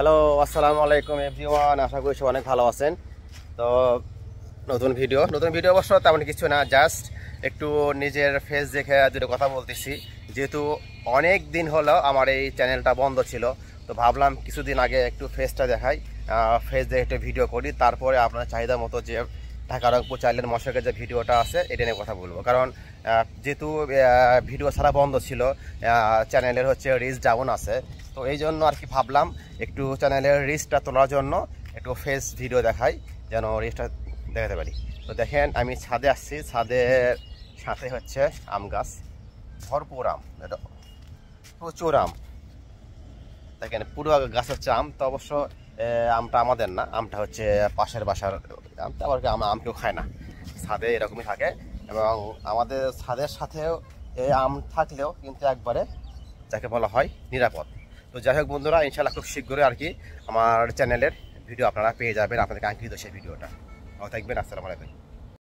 Hello, আসসালামু আলাইকুম everyone. আশা করি সব অনেক ভালো আছেন। তো নতুন ভিডিও অবশ্য তেমন কিছু না, জাস্ট একটু নিজের ফেস দেখে দুটো কথা বলতেছি। যেহেতু অনেক দিন হলো আমার এই চ্যানেলটা বন্ধ ছিল, তো ভাবলাম কিছুদিন আগে একটু ফেসটা দেখাই, ফেস দেখে একটু ভিডিও করি, তারপরে আপনার চাহিদা মতো যে ঢাকা রংপুর চাইলের মশকের যে ভিডিওটা আছে এটা নিয়ে কথা বলবো। কারণ যেহেতু ভিডিও ছাড়া বন্ধ ছিল, চ্যানেলের রিচ ডাউন আছে, তো এই জন্য আর কি ভাবলাম একটু চ্যানেলের রিচটা তোলার জন্য একটু ফেস ভিডিও দেখাই, যেন রিচটা দেখাতে পারি। তো দেখেন আমি ছাদে আসছি, ছাদের সাথে আম গাছ, ভরপুর আম, এটা প্রচুর আম। দেখেন পুরো গাছ আম। তো অবশ্য আমটা আমাদের না, আমটা পাশের বাসার আমটা, আবার আম কেউ খায় না, ছাদে এরকমই থাকে। এবং আমাদের ছাদের সাথেও এই আম থাকলেও কিন্তু একবারে যাকে বলা হয় নিরাপদ। তো যাই হোক বন্ধুরা, ইনশাল্লাহ খুব শীঘ্রই আর কি আমার চ্যানেলের ভিডিও আপনারা পেয়ে যাবেন, আপনাদের কাঙ্ক্ষিত সেই ভিডিওটা। ভালো থাকবেন, আসসালামু আলাইকুম।